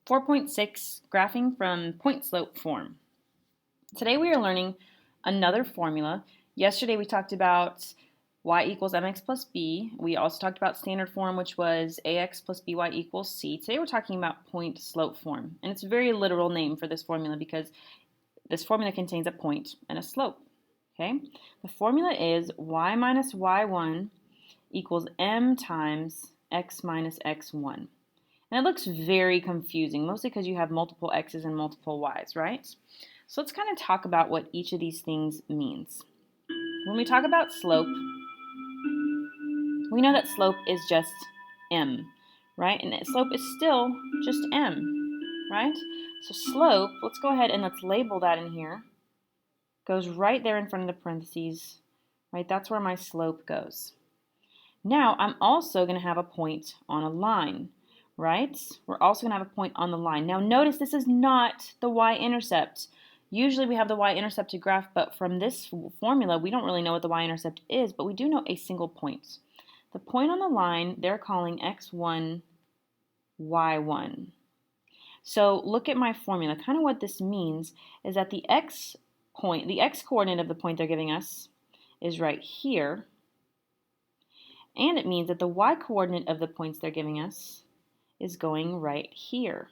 4.6 Graphing from Point Slope Form. Today we are learning another formula. Yesterday we talked about y equals mx plus b. We also talked about standard form, which was ax plus by equals c. Today we're talking about point slope form. And it's a very literal name for this formula because this formula contains a point and a slope. Okay? The formula is y minus y1 equals m times x minus x1. And it looks very confusing, mostly because you have multiple x's and multiple y's, right? So let's kind of talk about what each of these things means. When we talk about slope, we know that slope is just m, right? And slope is still just m, right? So slope, let's go ahead and let's label that in here. Goes right there in front of the parentheses, right? That's where my slope goes. Now, I'm also going to have a point on a line, right? We're also going to have a point on the line. Now, notice this is not the y-intercept. Usually we have the y-intercept to graph, but from this formula, we don't really know what the y-intercept is, but we do know a single point. The point on the line, they're calling x1, y1. So look at my formula. Kind of what this means is that the x point, the x coordinate of the point they're giving us is right here. And it means that the y-coordinate of the points they're giving us is going right here.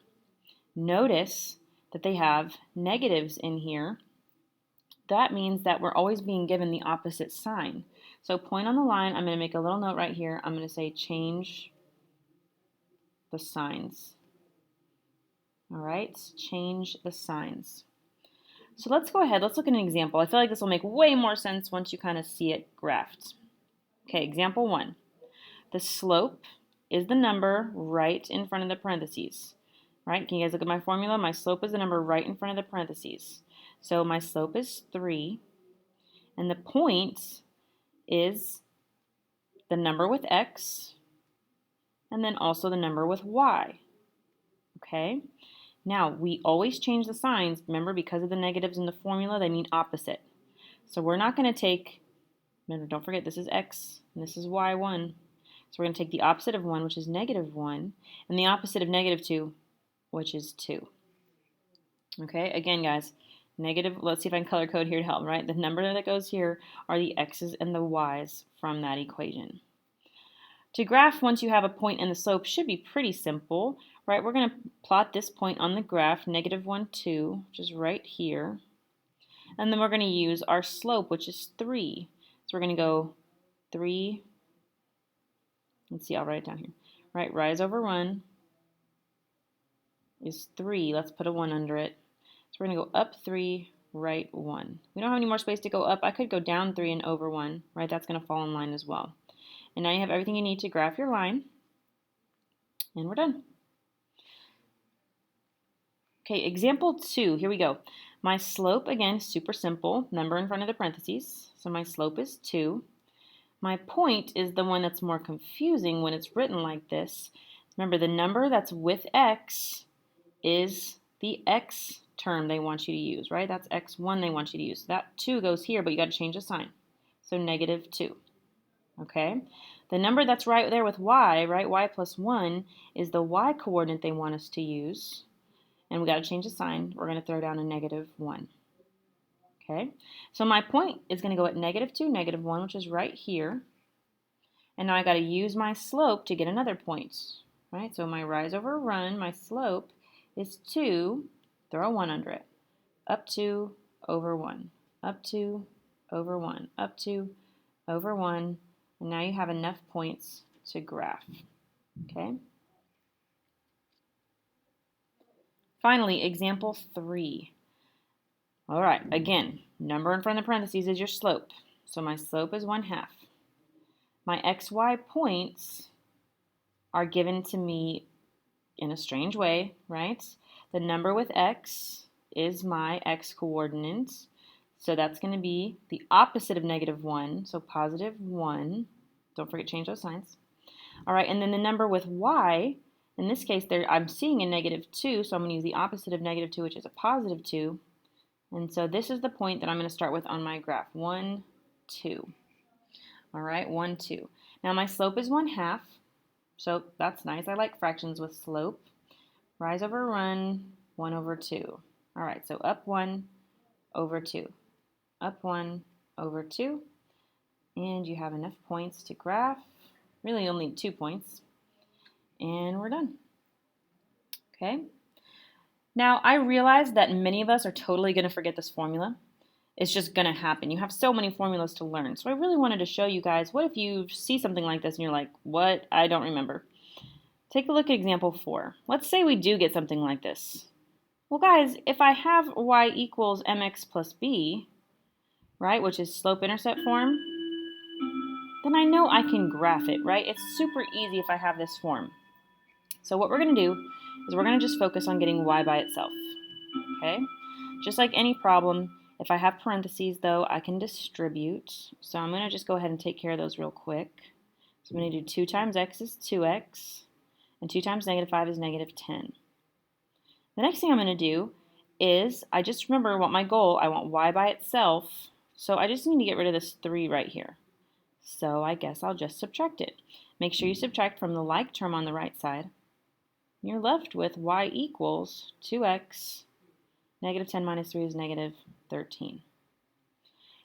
Notice that they have negatives in here. That means that we're always being given the opposite sign. So point on the line, I'm going to make a little note right here. I'm going to say change the signs. All right, change the signs. So let's go ahead. Let's look at an example. I feel like this will make way more sense once you kind of see it graphed. Okay, example 1. The slope is the number right in front of the parentheses. Right? Can you guys look at my formula? My slope is the number right in front of the parentheses. So my slope is 3, and the point is the number with x, and then also the number with y. Okay? Now, we always change the signs. Remember, because of the negatives in the formula, they mean opposite. So we're not going to take, remember, don't forget, this is x, and this is y1. So we're going to take the opposite of 1, which is negative 1, and the opposite of negative 2, which is 2. Okay, again, guys, negative, let's see if I can color code here to help, right? The number that goes here are the x's and the y's from that equation. To graph, once you have a point and the slope, should be pretty simple, right? We're going to plot this point on the graph, negative 1, 2, which is right here. And then we're going to use our slope, which is 3. So we're going to go 3, let's see, I'll write it down here. Right, rise over run is 3. Let's put a 1 under it. So we're going to go up 3, right 1. We don't have any more space to go up. I could go down 3 and over 1, right? That's going to fall in line as well. And now you have everything you need to graph your line. And we're done. Okay, example 2. Here we go. My slope, again, super simple. Number in front of the parentheses. So my slope is 2. My point is the one that's more confusing when it's written like this. Remember, the number that's with x is the x term they want you to use, right? That's x1 they want you to use. That 2 goes here, but you got to change the sign. So negative 2. Okay? The number that's right there with y, right, y plus 1, is the y coordinate they want us to use. And we got to change the sign. We're going to throw down a negative 1. Okay? So my point is going to go at negative 2, negative 1, which is right here. And now I got to use my slope to get another point. Right? So my rise over run, my slope is 2, throw a 1 under it. Up 2, over 1. Up 2, over 1. Up 2, over 1. And now you have enough points to graph. Okay? Finally, example 3. All right, again, number in front of the parentheses is your slope. So my slope is 1/2. My xy points are given to me in a strange way, right? The number with x is my x coordinate. So that's going to be the opposite of negative 1, so positive 1. Don't forget to change those signs. All right, and then the number with y, in this case, I'm seeing a negative 2, so I'm going to use the opposite of negative 2, which is a positive 2. And so this is the point that I'm going to start with on my graph, 1, 2. All right, 1, 2. Now my slope is 1/2, so that's nice. I like fractions with slope. Rise over run, 1 over 2. All right, so up 1 over 2. Up 1 over 2. And you have enough points to graph. Really, you'll need 2 points. And we're done. Okay. Now, I realize that many of us are totally going to forget this formula. It's just going to happen. You have so many formulas to learn. So I really wanted to show you guys, what if you see something like this and you're like, what? I don't remember. Take a look at example 4. Let's say we do get something like this. Well, guys, if I have y equals mx plus b, right, which is slope-intercept form, then I know I can graph it, right? It's super easy if I have this form. So what we're going to do is we're going to just focus on getting y by itself, okay? Just like any problem, if I have parentheses, though, I can distribute. So I'm going to just go ahead and take care of those real quick. So I'm going to do 2 times x is 2x, and 2 times negative 5 is negative 10. The next thing I'm going to do is, I just remember what my goal, I want y by itself, so I just need to get rid of this 3 right here. So I guess I'll just subtract it. Make sure you subtract from the like term on the right side. You're left with y equals 2x, negative 10 minus 3 is negative 13.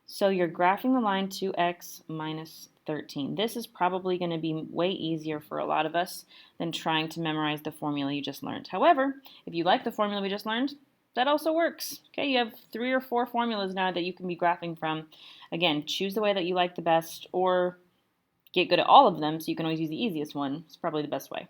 So you're graphing the line 2x minus 13. This is probably going to be way easier for a lot of us than trying to memorize the formula you just learned. However, if you like the formula we just learned, that also works. Okay, you have 3 or 4 formulas now that you can be graphing from. Again, choose the way that you like the best, or get good at all of them so you can always use the easiest one. It's probably the best way.